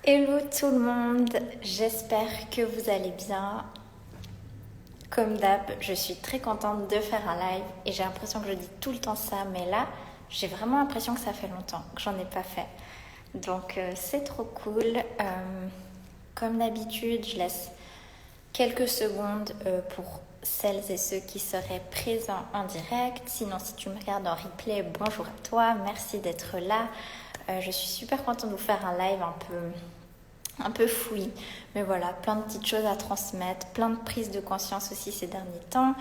Hello tout le monde, j'espère que vous allez bien. Comme d'hab, je suis très contente de faire un live et j'ai l'impression que je dis tout le temps ça, mais là, j'ai vraiment l'impression que ça fait longtemps que j'en ai pas fait. Donc c'est trop cool. Comme d'habitude, je laisse quelques secondes pour celles et ceux qui seraient présents en direct. Sinon, si tu me regardes en replay, bonjour à toi, merci d'être là. Je suis super contente de vous faire un live un peu fouillis, mais voilà, plein de petites choses à transmettre, plein de prises de conscience aussi ces derniers temps.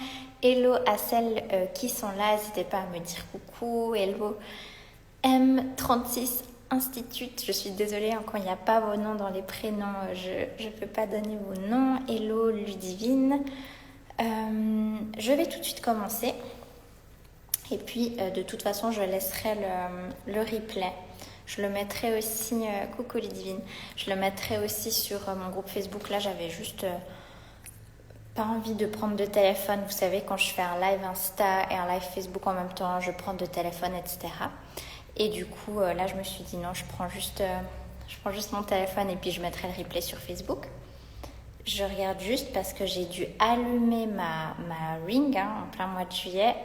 Hello à celles qui sont là, n'hésitez pas à me dire coucou. Hello M36 Institute, je suis désolée quand il n'y a pas vos noms dans les prénoms, je ne peux pas donner vos noms. Hello Ludivine. Je vais tout de suite commencer et puis de toute façon je laisserai le replay. Je le mettrai aussi, coucou Ludivine, je le mettrai aussi sur mon groupe Facebook. Là, j'avais juste pas envie de prendre de téléphone. Vous savez, quand je fais un live Insta et un live Facebook en même temps, je prends de téléphone, etc. Et du coup, là, je me suis dit non, je prends juste mon téléphone et puis je mettrai le replay sur Facebook. Je regarde juste parce que j'ai dû allumer ma ring en plein mois de juillet.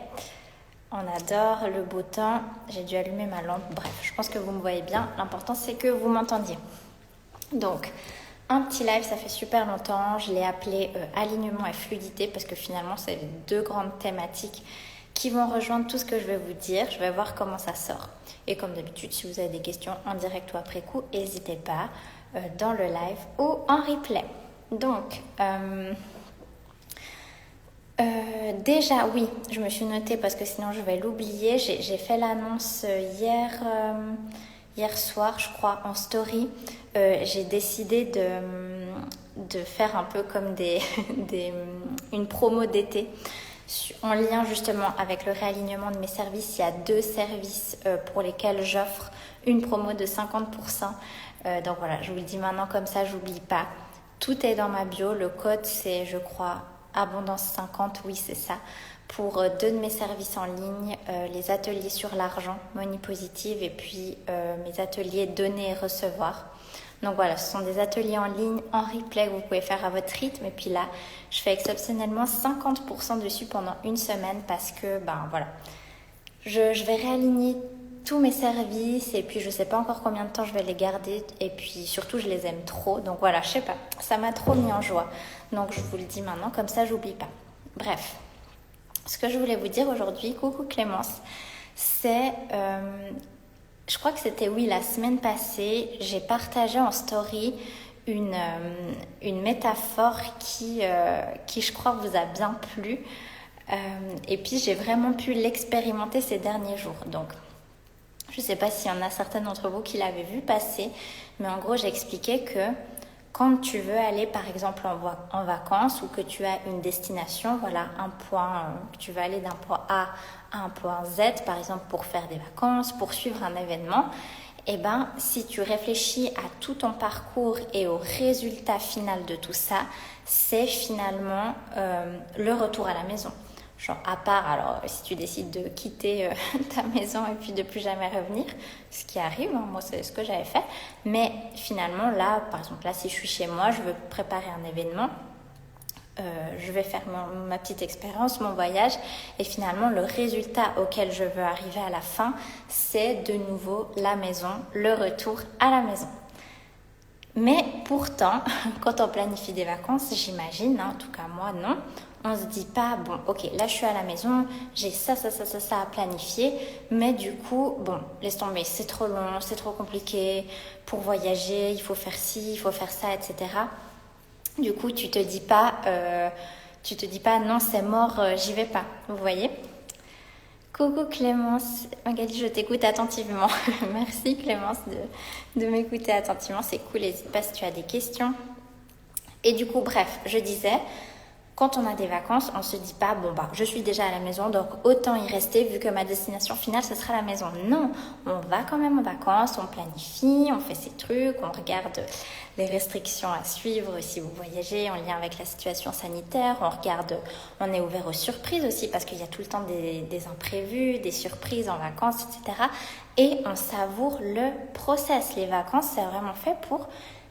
On adore le beau temps, j'ai dû allumer ma lampe. Bref, je pense que vous me voyez bien. L'important, c'est que vous m'entendiez. Donc, un petit live, ça fait super longtemps. Je l'ai appelé alignement et fluidité parce que finalement, c'est les deux grandes thématiques qui vont rejoindre tout ce que je vais vous dire. Je vais voir comment ça sort. Et comme d'habitude, si vous avez des questions en direct ou après coup, n'hésitez pas dans le live ou en replay. Donc, déjà, oui, je me suis notée parce que sinon je vais l'oublier. J'ai fait l'annonce hier soir, je crois, en story. J'ai décidé de faire un peu comme une promo d'été en lien justement avec le réalignement de mes services. Il y a 2 services pour lesquels j'offre une promo de 50%. Donc voilà, je vous le dis maintenant comme ça, j'oublie pas. Tout est dans ma bio. Le code, c'est, je crois, Abondance 50, oui c'est ça, pour 2 de mes services en ligne, les ateliers sur l'argent, Money Positive, et puis mes ateliers donner et recevoir. Donc voilà, ce sont des ateliers en ligne, en replay que vous pouvez faire à votre rythme. Et puis là, je fais exceptionnellement 50% dessus pendant une semaine parce que, voilà, je vais réaligner tous mes services et puis je sais pas encore combien de temps je vais les garder et puis surtout je les aime trop, donc voilà, je sais pas, ça m'a trop mis en joie, donc je vous le dis maintenant comme ça j'oublie pas. Bref, ce que je voulais vous dire aujourd'hui, coucou Clémence, c'est je crois que c'était la semaine passée, j'ai partagé en story une métaphore qui je crois vous a bien plu, et puis j'ai vraiment pu l'expérimenter ces derniers jours. Donc je ne sais pas s'il y en a certains d'entre vous qui l'avaient vu passer, mais en gros, j'expliquais que quand tu veux aller, par exemple, en vacances ou que tu as une destination, voilà, un point, que tu veux aller d'un point A à un point Z, par exemple, pour faire des vacances, pour suivre un événement, si tu réfléchis à tout ton parcours et au résultat final de tout ça, c'est finalement le retour à la maison. Genre, à part, alors, si tu décides de quitter ta maison et puis de plus jamais revenir, ce qui arrive, moi, c'est ce que j'avais fait. Mais finalement, là, par exemple, là, si je suis chez moi, je veux préparer un événement, je vais faire ma petite expérience, mon voyage, et finalement, le résultat auquel je veux arriver à la fin, c'est de nouveau la maison, le retour à la maison. Mais pourtant, quand on planifie des vacances, j'imagine, en tout cas moi, non, on se dit pas, bon, ok, là je suis à la maison, j'ai ça à planifier, mais du coup, bon, laisse tomber, c'est trop long, c'est trop compliqué, pour voyager, il faut faire ci, il faut faire ça, etc. Du coup, tu te dis pas, non, c'est mort, j'y vais pas, vous voyez ? Coucou Clémence, Magali, je t'écoute attentivement. Merci Clémence de m'écouter attentivement, c'est cool, n'hésite pas si tu as des questions. Et du coup, bref, je disais, quand on a des vacances, on se dit pas, je suis déjà à la maison, donc autant y rester vu que ma destination finale, ce sera la maison. Non, on va quand même en vacances, on planifie, on fait ses trucs, on regarde les restrictions à suivre si vous voyagez en lien avec la situation sanitaire, on est ouvert aux surprises aussi parce qu'il y a tout le temps des imprévus, des surprises en vacances, etc. Et on savoure le process. Les vacances, c'est vraiment fait pour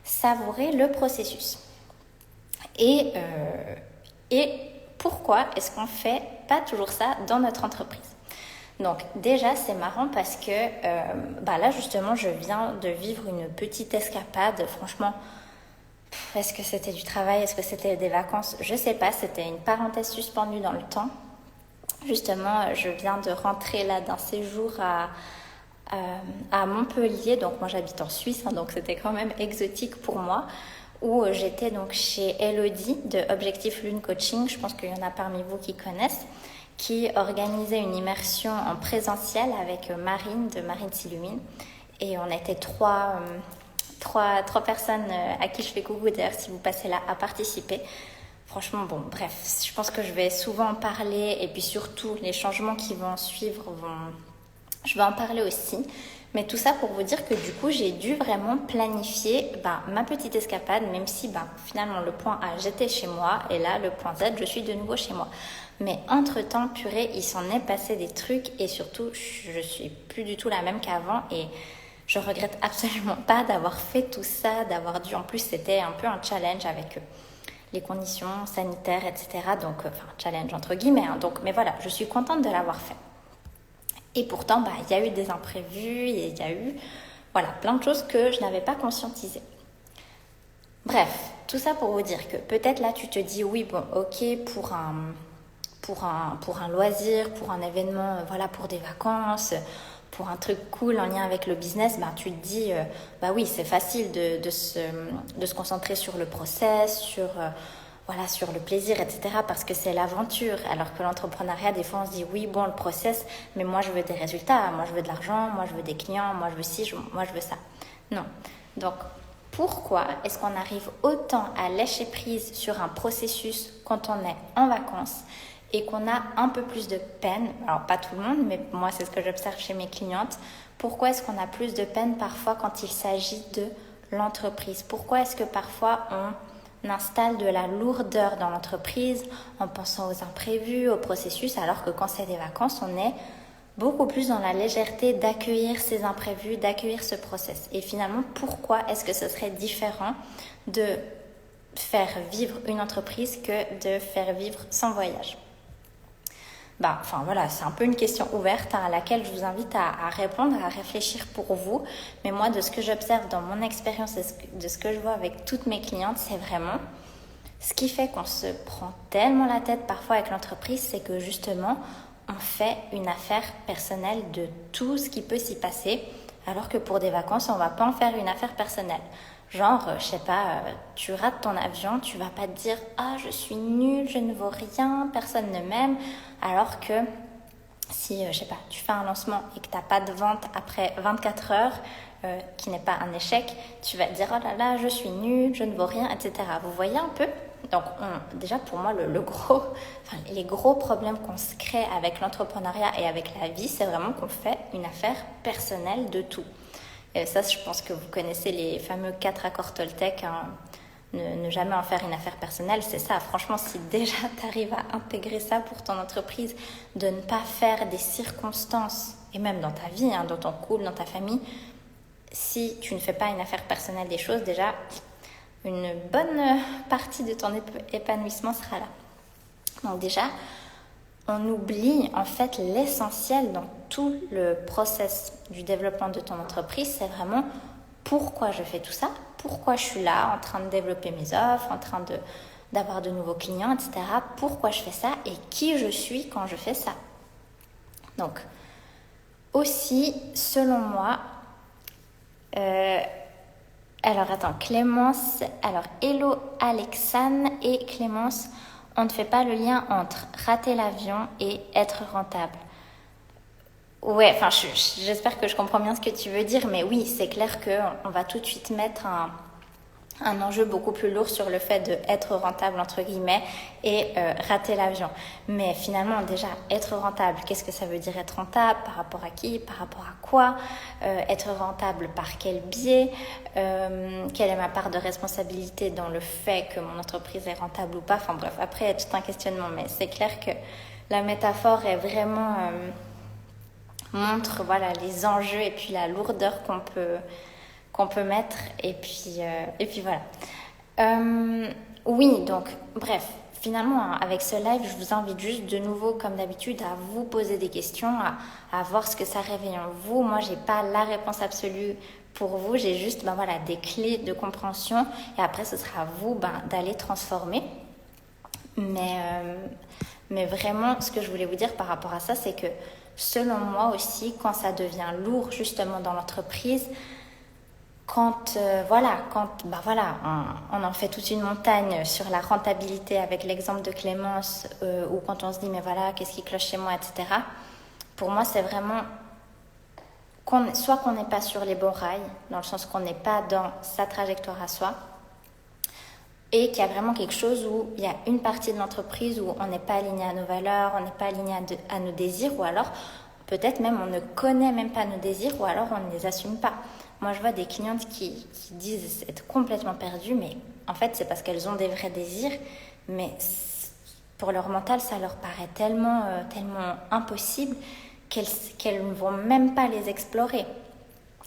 savourer le processus. Et pourquoi est-ce qu'on ne fait pas toujours ça dans notre entreprise? Donc déjà, c'est marrant parce que là, justement, je viens de vivre une petite escapade. Franchement, est-ce que c'était du travail? Est-ce que c'était des vacances? Je ne sais pas, c'était une parenthèse suspendue dans le temps. Justement, je viens de rentrer là d'un séjour à Montpellier. Donc moi, j'habite en Suisse, donc c'était quand même exotique pour moi. Où j'étais donc chez Elodie de Objectif Lune Coaching. Je pense qu'il y en a parmi vous qui connaissent, qui organisait une immersion en présentiel avec Marine de Marine s'illumine. Et on était trois personnes à qui je fais coucou d'ailleurs si vous passez là à participer. Franchement, bon, bref, je pense que je vais souvent en parler et puis surtout les changements qui vont suivre, je vais en parler aussi. Mais tout ça pour vous dire que du coup, j'ai dû vraiment planifier ma petite escapade, même si finalement le point A, j'étais chez moi et là, le point Z, je suis de nouveau chez moi. Mais entre-temps, purée, il s'en est passé des trucs et surtout, je suis plus du tout la même qu'avant et je regrette absolument pas d'avoir fait tout ça, d'avoir dû, en plus, c'était un peu un challenge avec les conditions sanitaires, etc. Donc, challenge entre guillemets. Donc, mais voilà, je suis contente de l'avoir fait. Et pourtant, il y a eu des imprévus, et il y a eu plein de choses que je n'avais pas conscientisées. Bref, tout ça pour vous dire que peut-être là, tu te dis, oui, bon, ok, pour un loisir, pour un événement, pour des vacances, pour un truc cool en lien avec le business, tu te dis, oui, c'est facile de se concentrer sur le process, sur le plaisir, etc. parce que c'est l'aventure. Alors que l'entrepreneuriat, des fois, on se dit, oui, bon, le process, mais moi, je veux des résultats, moi, je veux de l'argent, moi, je veux des clients, moi, je veux ci, moi, je veux ça. Non. Donc, pourquoi est-ce qu'on arrive autant à lâcher prise sur un processus quand on est en vacances et qu'on a un peu plus de peine, alors pas tout le monde, mais moi, c'est ce que j'observe chez mes clientes, pourquoi est-ce qu'on a plus de peine parfois quand il s'agit de l'entreprise? Pourquoi est-ce que parfois on installe de la lourdeur dans l'entreprise en pensant aux imprévus, au processus, alors que quand c'est des vacances, on est beaucoup plus dans la légèreté d'accueillir ces imprévus, d'accueillir ce process. Et finalement, pourquoi est-ce que ce serait différent de faire vivre une entreprise que de faire vivre son voyage? C'est un peu une question ouverte à laquelle je vous invite à répondre, à réfléchir pour vous. Mais moi, de ce que j'observe dans mon expérience et de ce que je vois avec toutes mes clientes, c'est vraiment ce qui fait qu'on se prend tellement la tête parfois avec l'entreprise, c'est que justement, on fait une affaire personnelle de tout ce qui peut s'y passer, alors que pour des vacances, on ne va pas en faire une affaire personnelle. Genre, je sais pas, tu rates ton avion, tu vas pas te dire « Ah, je suis nulle, je ne vaux rien, personne ne m'aime ». Alors que si, je sais pas, tu fais un lancement et que tu n'as pas de vente après 24 heures, qui n'est pas un échec, tu vas te dire « Oh là là, je suis nulle, je ne vaux rien », etc. Vous voyez un peu? Donc, déjà pour moi, les gros problèmes qu'on se crée avec l'entrepreneuriat et avec la vie, c'est vraiment qu'on fait une affaire personnelle de tout. Et ça, je pense que vous connaissez les fameux 4 accords Toltec, ne jamais en faire une affaire personnelle, c'est ça. Franchement, si déjà tu arrives à intégrer ça pour ton entreprise, de ne pas faire des circonstances, et même dans ta vie, dans ton couple, dans ta famille, si tu ne fais pas une affaire personnelle des choses, déjà, une bonne partie de ton épanouissement sera là. Donc déjà, on oublie en fait l'essentiel dans tout le process du développement de ton entreprise, c'est vraiment pourquoi je fais tout ça, pourquoi je suis là en train de développer mes offres, en train d'avoir de nouveaux clients, etc. Pourquoi je fais ça et qui je suis quand je fais ça. Donc, aussi, selon moi, hello Alexane et Clémence, on ne fait pas le lien entre rater l'avion et être rentable. Ouais, j'espère que je comprends bien ce que tu veux dire, mais oui, c'est clair qu'on va tout de suite mettre un enjeu beaucoup plus lourd sur le fait d'être rentable, entre guillemets, et rater l'avion. Mais finalement, déjà, être rentable, qu'est-ce que ça veut dire être rentable? Par rapport à qui? Par rapport à quoi? Être rentable par quel biais? Quelle est ma part de responsabilité dans le fait que mon entreprise est rentable ou pas? Enfin bref, après, il y a tout un questionnement, mais c'est clair que la métaphore est vraiment... montre les enjeux et puis la lourdeur qu'on peut mettre et puis voilà. Oui, donc bref, finalement avec ce live, je vous invite juste de nouveau comme d'habitude à vous poser des questions, à voir ce que ça réveille en vous. Moi, j'ai pas la réponse absolue pour vous, j'ai juste des clés de compréhension et après ce sera à vous d'aller transformer. Mais vraiment, ce que je voulais vous dire par rapport à ça, c'est que selon moi aussi, quand ça devient lourd justement dans l'entreprise, quand on en fait toute une montagne sur la rentabilité avec l'exemple de Clémence, ou quand on se dit mais voilà, qu'est-ce qui cloche chez moi, etc. Pour moi, c'est vraiment soit qu'on n'est pas sur les bons rails, dans le sens qu'on n'est pas dans sa trajectoire à soi, et qu'il y a vraiment quelque chose où il y a une partie de l'entreprise où on n'est pas aligné à nos valeurs, on n'est pas aligné à nos désirs, ou alors peut-être même on ne connaît même pas nos désirs, ou alors on ne les assume pas. Moi, je vois des clientes qui disent être complètement perdues, mais en fait, c'est parce qu'elles ont des vrais désirs, mais pour leur mental, ça leur paraît tellement impossible qu'elles ne vont même pas les explorer.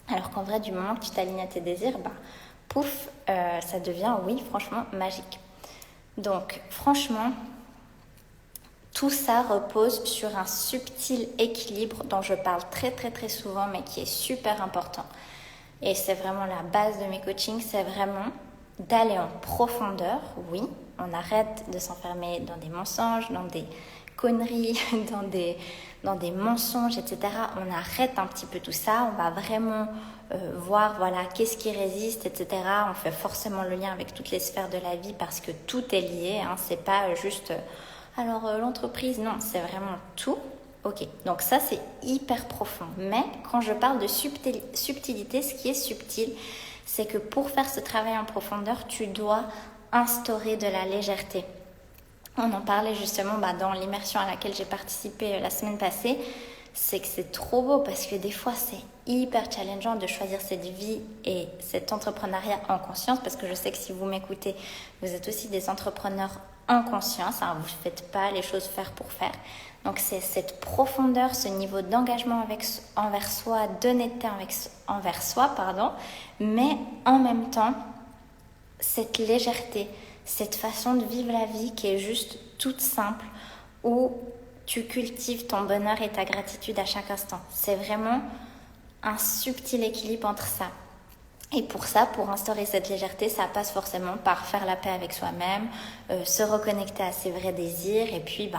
Alors qu'en vrai, du moment que tu t'alignes à tes désirs, pouf, ça devient, oui, franchement, magique. Donc, franchement, tout ça repose sur un subtil équilibre dont je parle très, très, très souvent, mais qui est super important. Et c'est vraiment la base de mes coachings, c'est vraiment d'aller en profondeur. Oui, on arrête de s'enfermer dans des mensonges, dans des conneries, dans des mensonges, etc. On arrête un petit peu tout ça, on va vraiment voir qu'est-ce qui résiste, etc. On fait forcément le lien avec toutes les sphères de la vie parce que tout est lié, hein. C'est pas juste l'entreprise, non, c'est vraiment tout. Ok, donc ça c'est hyper profond. Mais quand je parle de subtilité, ce qui est subtil, c'est que pour faire ce travail en profondeur, tu dois instaurer de la légèreté. On en parlait justement dans l'immersion à laquelle j'ai participé la semaine passée. C'est que c'est trop beau parce que des fois c'est hyper challengeant de choisir cette vie et cet entrepreneuriat en conscience, parce que je sais que si vous m'écoutez, vous êtes aussi des entrepreneurs en conscience, hein, vous ne faites pas les choses faire pour faire. Donc c'est cette profondeur, ce niveau d'engagement envers soi, d'honnêteté envers soi, mais en même temps, cette légèreté, cette façon de vivre la vie qui est juste toute simple, où tu cultives ton bonheur et ta gratitude à chaque instant. C'est vraiment un subtil équilibre entre ça. Et pour ça, pour instaurer cette légèreté, ça passe forcément par faire la paix avec soi-même, se reconnecter à ses vrais désirs et puis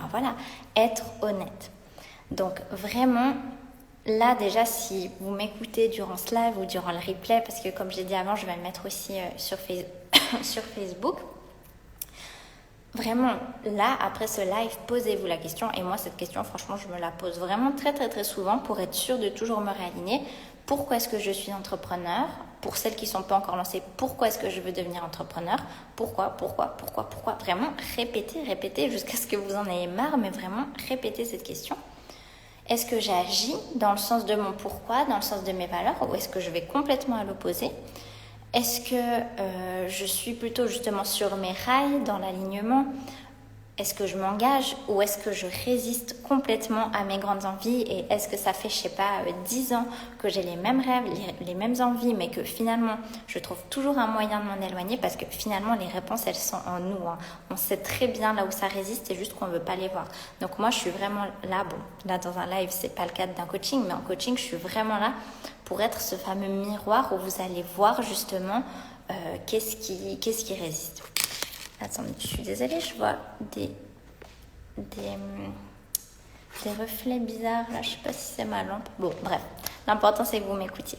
être honnête. Donc vraiment, là déjà, si vous m'écoutez durant ce live ou durant le replay, parce que comme j'ai dit avant, je vais le mettre aussi sur Facebook. Vraiment, là, après ce live, posez-vous la question. Et moi, cette question, franchement, je me la pose vraiment très, très, très souvent pour être sûre de toujours me réaligner. Pourquoi est-ce que je suis entrepreneur ? Pour celles qui ne sont pas encore lancées, pourquoi est-ce que je veux devenir entrepreneur ? Pourquoi ? Vraiment, répétez jusqu'à ce que vous en ayez marre, mais vraiment, répétez cette question. Est-ce que j'agis dans le sens de mon pourquoi, dans le sens de mes valeurs, ou est-ce que je vais complètement à l'opposé ? Est-ce que je suis plutôt justement sur mes rails, dans l'alignement ? Est-ce que je m'engage ou est-ce que je résiste complètement à mes grandes envies ? Et est-ce que ça fait, 10 ans que j'ai les mêmes rêves, les mêmes envies, mais que finalement, je trouve toujours un moyen de m'en éloigner parce que finalement, les réponses, elles sont en nous, hein. On sait très bien là où ça résiste, c'est juste qu'on ne veut pas les voir. Donc moi, je suis vraiment là, là dans un live, c'est pas le cadre d'un coaching, mais en coaching, je suis vraiment là pour être ce fameux miroir où vous allez voir justement qu'est-ce qui résiste. Attendez, je suis désolée, je vois des reflets bizarres là, je sais pas si c'est ma lampe. Bon, bref, l'important c'est que vous m'écoutiez.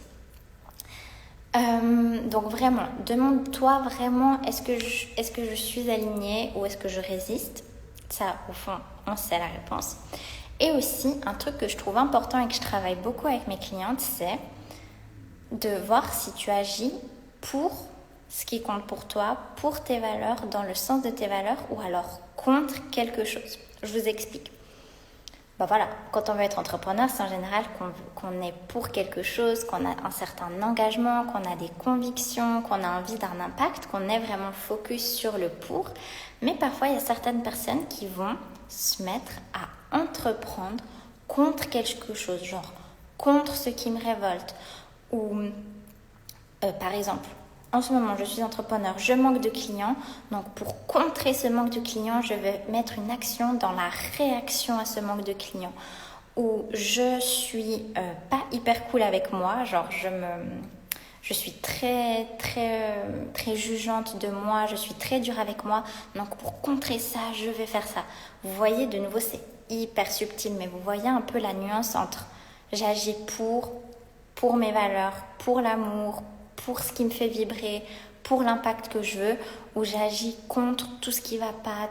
Donc vraiment, demande-toi vraiment, est-ce que je suis alignée ou est-ce que je résiste ? Ça, au fond, on sait la réponse. Et aussi, un truc que je trouve important et que je travaille beaucoup avec mes clientes, c'est de voir si tu agis pour ce qui compte pour toi, pour tes valeurs, dans le sens de tes valeurs, ou alors contre quelque chose. Je vous explique. Quand on veut être entrepreneur, c'est en général qu'on est pour quelque chose, qu'on a un certain engagement, qu'on a des convictions, qu'on a envie d'un impact, qu'on est vraiment focus sur le pour. Mais parfois, il y a certaines personnes qui vont se mettre à entreprendre contre quelque chose, genre contre ce qui me révolte, ou Par exemple, en ce moment, je suis entrepreneur, je manque de clients. Donc, pour contrer ce manque de clients, je vais mettre une action dans la réaction à ce manque de clients. Où je suis pas hyper cool avec moi, genre je suis très jugeante de moi, je suis très dure avec moi. Donc pour contrer ça, je vais faire ça. Vous voyez, de nouveau, c'est hyper subtil, mais vous voyez un peu la nuance entre j'agis pour mes valeurs, pour l'amour, pour ce qui me fait vibrer, pour l'impact que je veux, ou j'agis contre tout ce qui va pas,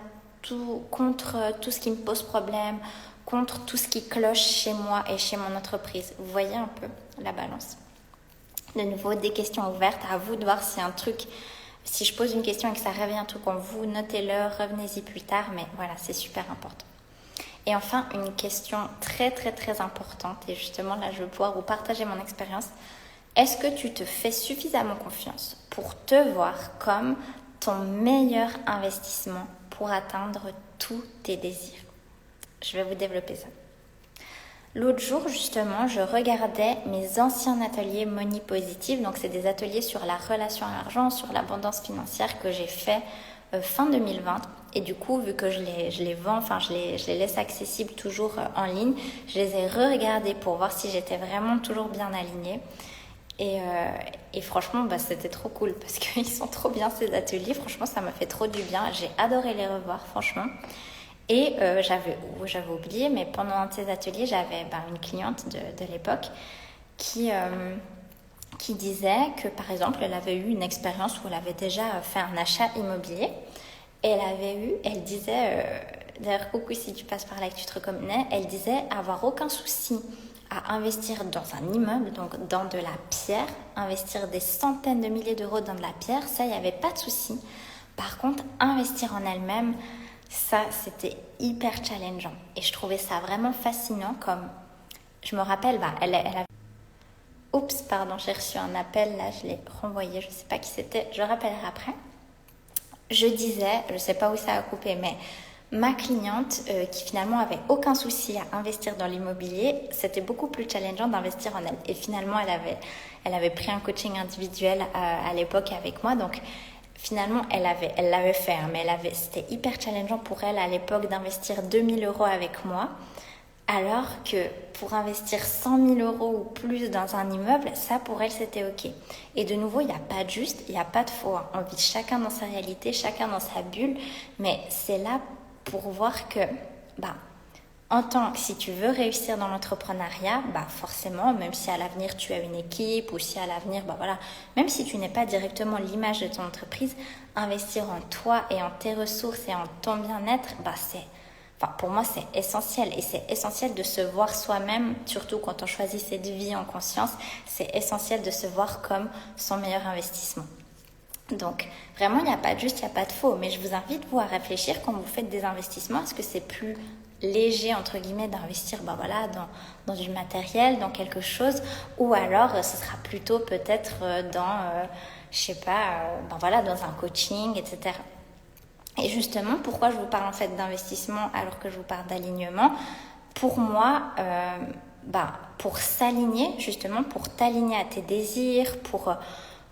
contre tout ce qui me pose problème, contre tout ce qui cloche chez moi et chez mon entreprise. Vous voyez un peu la balance. De nouveau, des questions ouvertes, à vous de voir si un truc, si je pose une question et que ça revient un truc en vous, notez-le, revenez-y plus tard, mais voilà, c'est super important. Et enfin, une question très importante, et justement là, je vais pouvoir vous partager mon expérience. Est-ce que tu te fais suffisamment confiance pour te voir comme ton meilleur investissement pour atteindre tous tes désirs? Je vais vous développer ça. L'autre jour, justement, je regardais mes anciens ateliers Money Positive. Donc, c'est des ateliers sur la relation à l'argent, sur l'abondance financière que j'ai fait fin 2020. Et du coup, vu que je les vends, enfin, je les laisse accessibles toujours en ligne, je les ai re-regardés pour voir si j'étais vraiment toujours bien alignée. Et franchement, c'était trop cool parce qu'ils sont trop bien ces ateliers. Franchement, ça m'a fait trop du bien. J'ai adoré les revoir, franchement. Et j'avais oublié, mais pendant un de ces ateliers, j'avais une cliente de l'époque qui disait que, par exemple, elle avait eu une expérience où elle avait déjà fait un achat immobilier. Et elle disait, d'ailleurs, coucou si tu passes par là et que tu te reconnais, elle disait avoir aucun souci à investir dans un immeuble, donc dans de la pierre, investir des centaines de milliers d'euros dans de la pierre, ça, il n'y avait pas de souci. Par contre, investir en elle-même, ça, c'était hyper challengeant. Et je trouvais ça vraiment fascinant comme... Je me rappelle, elle a... Oups, pardon, j'ai reçu un appel, là, je l'ai renvoyé, je ne sais pas qui c'était, je rappellerai après. Je disais, je ne sais pas où ça a coupé, mais ma cliente qui finalement avait aucun souci à investir dans l'immobilier, c'était beaucoup plus challengeant d'investir en elle. Et finalement, elle avait pris un coaching individuel à l'époque avec moi, donc... Finalement, elle l'avait fait, mais c'était hyper challengeant pour elle à l'époque d'investir 2000 euros avec moi, alors que pour investir 100 000 euros ou plus dans un immeuble, ça pour elle c'était ok. Et de nouveau, il n'y a pas de juste, il n'y a pas de faux. On vit chacun dans sa réalité, chacun dans sa bulle, mais c'est là pour voir que, si tu veux réussir dans l'entrepreneuriat, forcément, même si à l'avenir tu as une équipe ou si à l'avenir, même si tu n'es pas directement l'image de ton entreprise, investir en toi et en tes ressources et en ton bien-être, pour moi, c'est essentiel. Et c'est essentiel de se voir soi-même, surtout quand on choisit cette vie en conscience, c'est essentiel de se voir comme son meilleur investissement. Donc, vraiment, il n'y a pas de juste, il n'y a pas de faux. Mais je vous invite, vous, à réfléchir quand vous faites des investissements. Est-ce que c'est plus léger, entre guillemets, d'investir dans du matériel, dans quelque chose, ou alors ce sera plutôt peut-être dans, dans un coaching, etc. Et justement, pourquoi je vous parle en fait d'investissement alors que je vous parle d'alignement? Pour moi, pour s'aligner, justement, pour t'aligner à tes désirs, pour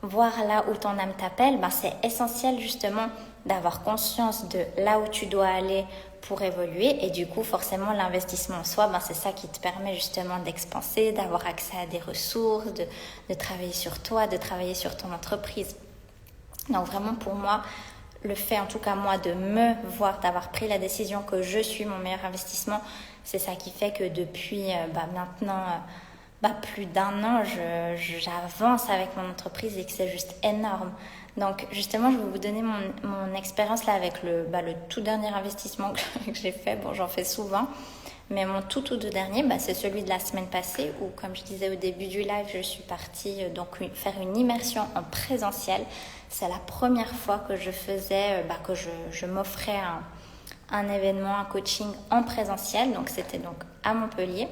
voir là où ton âme t'appelle, c'est essentiel justement d'avoir conscience de là où tu dois aller pour évoluer. Et du coup, forcément, l'investissement en soi, c'est ça qui te permet justement d'expanser, d'avoir accès à des ressources, de travailler sur toi, de travailler sur ton entreprise. Donc vraiment, pour moi, le fait, en tout cas moi, de me voir, d'avoir pris la décision que je suis mon meilleur investissement, c'est ça qui fait que depuis maintenant plus d'1 an, j'avance avec mon entreprise et que c'est juste énorme. Donc justement, je vais vous donner mon expérience là avec le tout dernier investissement que j'ai fait. Bon, j'en fais souvent, mais mon tout dernier, c'est celui de la semaine passée où, comme je disais au début du live, je suis partie faire une immersion en présentiel. C'est la première fois que je faisais, que je m'offrais un événement, un coaching en présentiel. Donc c'était donc à Montpellier.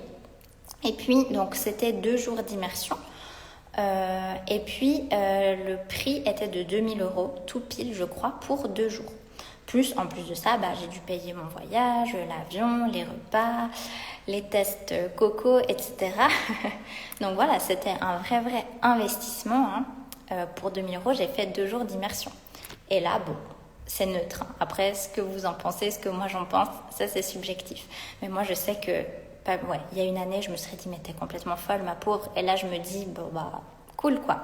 Et puis donc c'était 2 jours d'immersion. Et puis le prix était de 2000 euros, tout pile je crois, pour 2 jours. En plus de ça, j'ai dû payer mon voyage, l'avion, les repas, les tests coco, etc. Donc voilà, c'était un vrai investissement. pour 2000 euros, j'ai fait 2 jours d'immersion. Et là, bon, c'est neutre. Après, ce que vous en pensez, ce que moi j'en pense, ça c'est subjectif. Mais moi, je sais que, il y a une année, je me serais dit, mais t'es complètement folle, ma pauvre. Et là, je me dis, bon, bah, cool, quoi.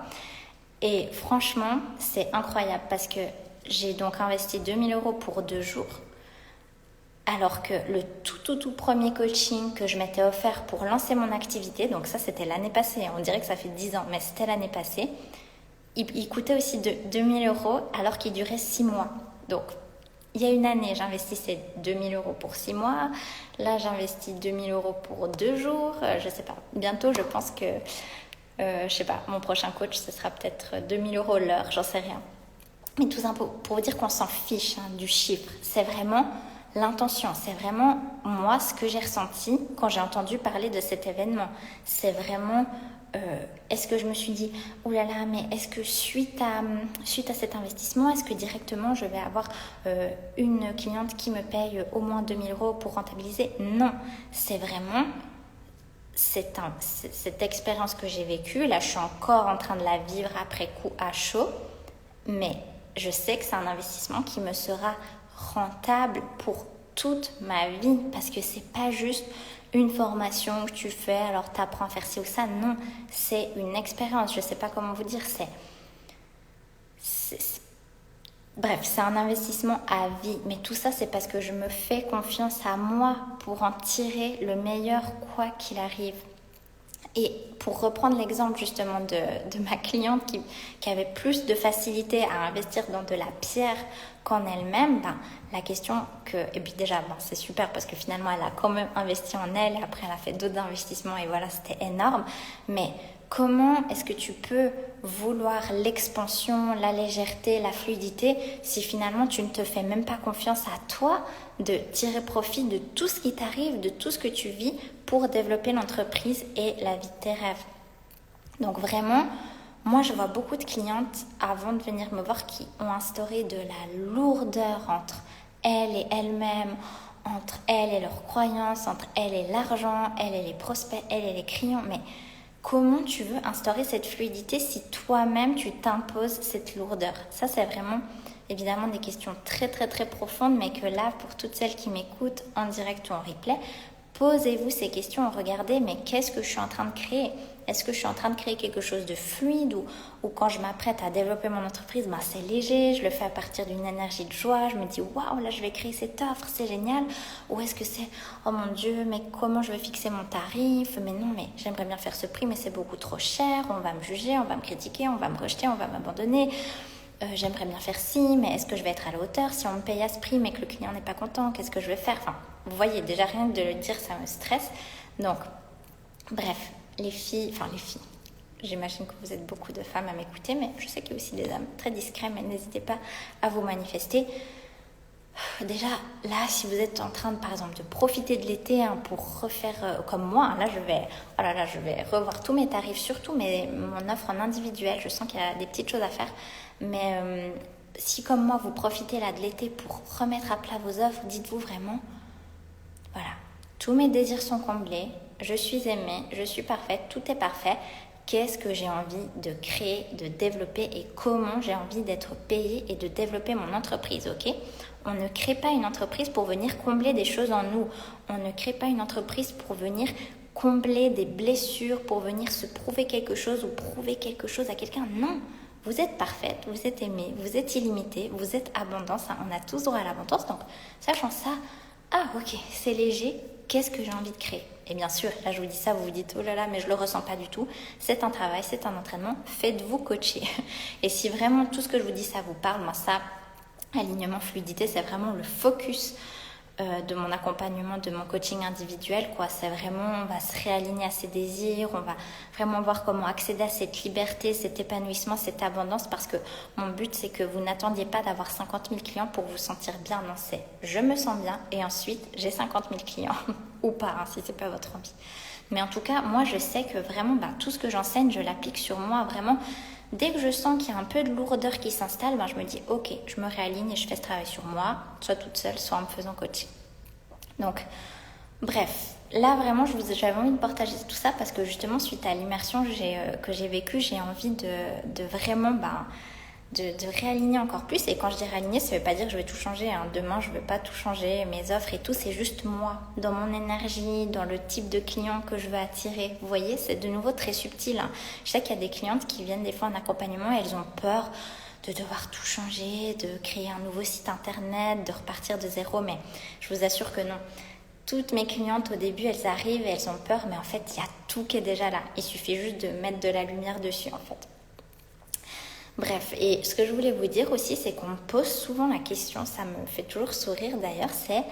Et franchement, c'est incroyable parce que j'ai donc investi 2000 euros pour 2 jours. Alors que le tout premier coaching que je m'étais offert pour lancer mon activité, donc ça c'était l'année passée, on dirait que ça fait 10 ans, mais c'était l'année passée, il coûtait aussi 2000 euros alors qu'il durait 6 mois. Donc il y a une année, j'investissais 2000 euros pour 6 mois, là j'investis 2000 euros pour 2 jours, je sais pas, bientôt je pense que, je sais pas, mon prochain coach ce sera peut-être 2000 euros l'heure, j'en sais rien. Mais tout ça pour vous dire qu'on s'en fiche du chiffre, c'est vraiment l'intention, c'est vraiment moi ce que j'ai ressenti quand j'ai entendu parler de cet événement. C'est vraiment, est-ce que je me suis dit, oh là là, mais est-ce que suite à cet investissement, est-ce que directement je vais avoir une cliente qui me paye au moins 2000 euros pour rentabiliser? Non, c'est vraiment cette expérience que j'ai vécue. Là, je suis encore en train de la vivre après coup à chaud, mais je sais que c'est un investissement qui me sera rentable pour toute ma vie, parce que c'est pas juste une formation que tu fais, alors tu apprends à faire ci ou ça. Non, c'est une expérience. Je sais pas comment vous dire. Bref, c'est un investissement à vie. Mais tout ça, c'est parce que je me fais confiance à moi pour en tirer le meilleur quoi qu'il arrive. Et pour reprendre l'exemple justement de ma cliente qui avait plus de facilité à investir dans de la pierre qu'en elle-même, la question et puis déjà, c'est super parce que finalement elle a quand même investi en elle, et après elle a fait d'autres investissements et voilà, c'était énorme. Mais comment est-ce que tu peux vouloir l'expansion, la légèreté, la fluidité si finalement tu ne te fais même pas confiance à toi de tirer profit de tout ce qui t'arrive, de tout ce que tu vis pour développer l'entreprise et la vie de tes rêves. Donc vraiment, moi je vois beaucoup de clientes avant de venir me voir qui ont instauré de la lourdeur entre elles et elles-mêmes, entre elles et leurs croyances, entre elles et l'argent, elles et les prospects, elles et les clients. Mais comment tu veux instaurer cette fluidité si toi-même tu t'imposes cette lourdeur? Ça, c'est vraiment évidemment des questions très très très profondes, mais que là, pour toutes celles qui m'écoutent en direct ou en replay, posez-vous ces questions, regardez, mais qu'est-ce que je suis en train de créer? Est-ce que je suis en train de créer quelque chose de fluide ou quand je m'apprête à développer mon entreprise, c'est léger, je le fais à partir d'une énergie de joie, je me dis waouh, là je vais créer cette offre, c'est génial. Ou est-ce que c'est oh mon Dieu, mais comment je vais fixer mon tarif? Mais non, mais j'aimerais bien faire ce prix, mais c'est beaucoup trop cher, on va me juger, on va me critiquer, on va me rejeter, on va m'abandonner. J'aimerais bien faire ci, mais est-ce que je vais être à la hauteur? Si on me paye à ce prix mais que le client n'est pas content, qu'est-ce que je vais faire? Enfin, vous voyez, déjà rien que de le dire, ça me stresse. Donc, bref, les filles, j'imagine que vous êtes beaucoup de femmes à m'écouter, mais je sais qu'il y a aussi des hommes très discrets, mais n'hésitez pas à vous manifester. Déjà, là, si vous êtes en train, par exemple, de profiter de l'été pour refaire comme moi, là, je vais revoir tous mes tarifs, surtout mon offre en individuel. Je sens qu'il y a des petites choses à faire. Mais si, comme moi, vous profitez là de l'été pour remettre à plat vos offres, dites-vous vraiment, voilà, tous mes désirs sont comblés, je suis aimée, je suis parfaite, tout est parfait. Qu'est-ce que j'ai envie de créer, de développer et comment j'ai envie d'être payée et de développer mon entreprise, ok? On ne crée pas une entreprise pour venir combler des choses en nous. On ne crée pas une entreprise pour venir combler des blessures, pour venir se prouver quelque chose ou prouver quelque chose à quelqu'un. Non, vous êtes parfaite, vous êtes aimée, vous êtes illimitée, vous êtes abondance. On a tous droit à l'abondance. Donc, sachant ça, ok, c'est léger, qu'est-ce que j'ai envie de créer? Et bien sûr, là je vous dis ça, vous vous dites oh là là, mais je le ressens pas du tout. C'est un travail, c'est un entraînement, faites-vous coacher. Et si vraiment tout ce que je vous dis ça vous parle, moi ça, alignement, fluidité, c'est vraiment le focus de mon accompagnement, de mon coaching individuel, quoi. C'est vraiment, on va se réaligner à ses désirs, on va vraiment voir comment accéder à cette liberté, cet épanouissement, cette abondance, parce que mon but, c'est que vous n'attendiez pas d'avoir 50 000 clients pour vous sentir bien. Non, c'est je me sens bien et ensuite j'ai 50 000 clients ou pas, si c'est pas votre envie. Mais en tout cas, moi, je sais que vraiment, tout ce que j'enseigne, je l'applique sur moi, vraiment. Dès que je sens qu'il y a un peu de lourdeur qui s'installe, je me dis ok, je me réaligne et je fais ce travail sur moi, soit toute seule, soit en me faisant coaching. Donc, bref, là, vraiment, j'avais envie de partager tout ça parce que justement, suite à l'immersion que j'ai vécue, j'ai envie de vraiment de réaligner encore plus. Et quand je dis réaligner, ça ne veut pas dire que je vais tout changer. Hein. Demain, je ne veux pas tout changer, mes offres et tout. C'est juste moi, dans mon énergie, dans le type de client que je veux attirer. Vous voyez, c'est de nouveau très subtil. Hein. Je sais qu'il y a des clientes qui viennent des fois en accompagnement et elles ont peur de devoir tout changer, de créer un nouveau site internet, de repartir de zéro. Mais je vous assure que non. Toutes mes clientes, au début, elles arrivent et elles ont peur. Mais en fait, il y a tout qui est déjà là. Il suffit juste de mettre de la lumière dessus, en fait. Bref, et ce que je voulais vous dire aussi, c'est qu'on me pose souvent la question, ça me fait toujours sourire d'ailleurs, c'est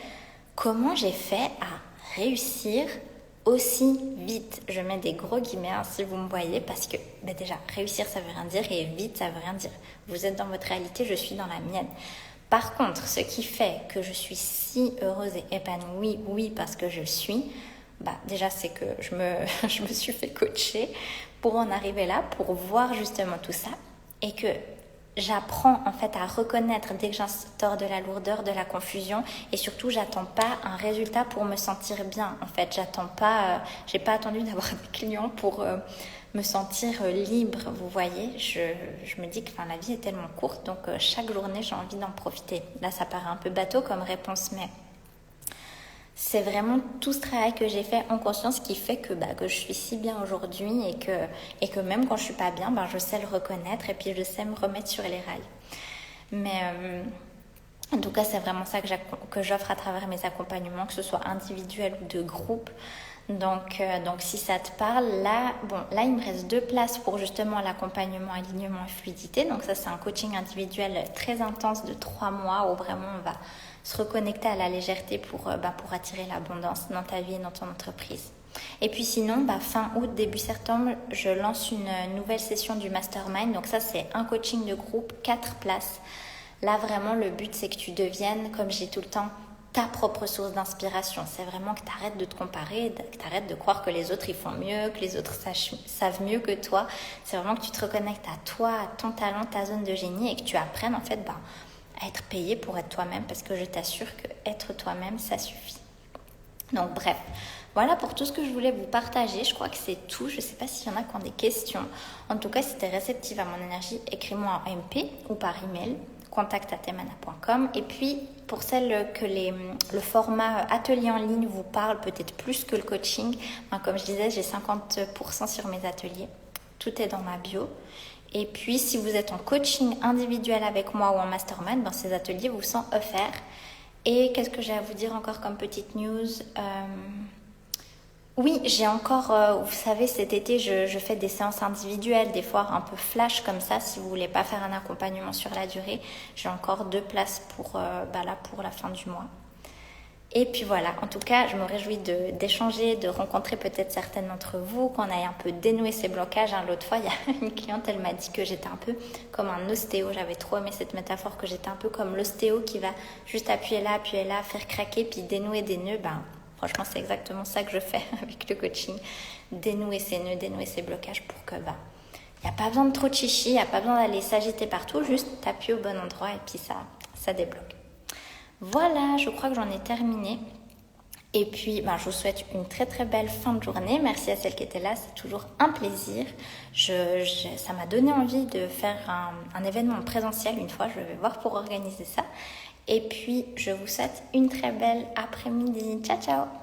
comment j'ai fait à réussir aussi vite. Je mets des gros guillemets hein, si vous me voyez, parce que déjà, réussir ça veut rien dire et vite ça veut rien dire. Vous êtes dans votre réalité, je suis dans la mienne. Par contre, ce qui fait que je suis si heureuse et épanouie, oui, parce que je suis, déjà c'est que je me suis fait coacher pour en arriver là, pour voir justement tout ça. Et que j'apprends en fait à reconnaître dès que j'instaure de la lourdeur, de la confusion et surtout j'attends pas un résultat pour me sentir bien. En fait, j'ai pas attendu d'avoir des clients pour me sentir libre. Vous voyez, je me dis que la vie est tellement courte donc chaque journée j'ai envie d'en profiter. Là, ça paraît un peu bateau comme réponse, mais c'est vraiment tout ce travail que j'ai fait en conscience qui fait que je suis si bien aujourd'hui et que même quand je suis pas bien, je sais le reconnaître et puis je sais me remettre sur les rails. Mais en tout cas, c'est vraiment ça que j'offre à travers mes accompagnements, que ce soit individuel ou de groupe. Donc si ça te parle, là, il me reste 2 places pour justement l'accompagnement, alignement et fluidité. Donc ça, c'est un coaching individuel très intense de 3 mois où vraiment on va se reconnecter à la légèreté pour attirer l'abondance dans ta vie et dans ton entreprise. Et puis sinon, fin août, début septembre, je lance une nouvelle session du Mastermind. Donc ça, c'est un coaching de groupe, 4 places. Là, vraiment, le but, c'est que tu deviennes, comme j'ai tout le temps, ta propre source d'inspiration. C'est vraiment que tu arrêtes de te comparer, que tu arrêtes de croire que les autres, ils font mieux, que les autres savent mieux que toi. C'est vraiment que tu te reconnectes à toi, à ton talent, ta zone de génie et que tu apprennes, en fait, à être payé pour être toi-même parce que je t'assure que être toi-même, ça suffit. Donc bref, voilà pour tout ce que je voulais vous partager. Je crois que c'est tout. Je ne sais pas s'il y en a qui ont des questions. En tout cas, si tu es réceptive à mon énergie, écris-moi en MP ou par email, contact@temana.com. Et puis, pour celles que le format atelier en ligne vous parle peut-être plus que le coaching, comme je disais, j'ai 50% sur mes ateliers. Tout est dans ma bio. Et puis, si vous êtes en coaching individuel avec moi ou en mastermind, dans ces ateliers vous sont offerts. Et qu'est-ce que j'ai à vous dire encore comme petite news Oui, j'ai encore, vous savez, cet été, je fais des séances individuelles, des fois un peu flash comme ça, si vous voulez pas faire un accompagnement sur la durée. J'ai encore 2 places pour la fin du mois. Et puis voilà, en tout cas, je me réjouis d'échanger, de rencontrer peut-être certaines d'entre vous, qu'on aille un peu dénouer ces blocages. L'autre fois, il y a une cliente, elle m'a dit que j'étais un peu comme un ostéo. J'avais trop aimé cette métaphore, que j'étais un peu comme l'ostéo qui va juste appuyer là, faire craquer, puis dénouer des nœuds. Franchement, c'est exactement ça que je fais avec le coaching. Dénouer ces nœuds, dénouer ces blocages pour que, il n'y a pas besoin de trop de chichi, il n'y a pas besoin d'aller s'agiter partout, juste t'appuyer au bon endroit et puis ça débloque. Voilà, je crois que j'en ai terminé. Et puis, je vous souhaite une très très belle fin de journée. Merci à celles qui étaient là, c'est toujours un plaisir. Ça m'a donné envie de faire un événement présentiel une fois. Je vais voir pour organiser ça. Et puis, je vous souhaite une très belle après-midi. Ciao, ciao!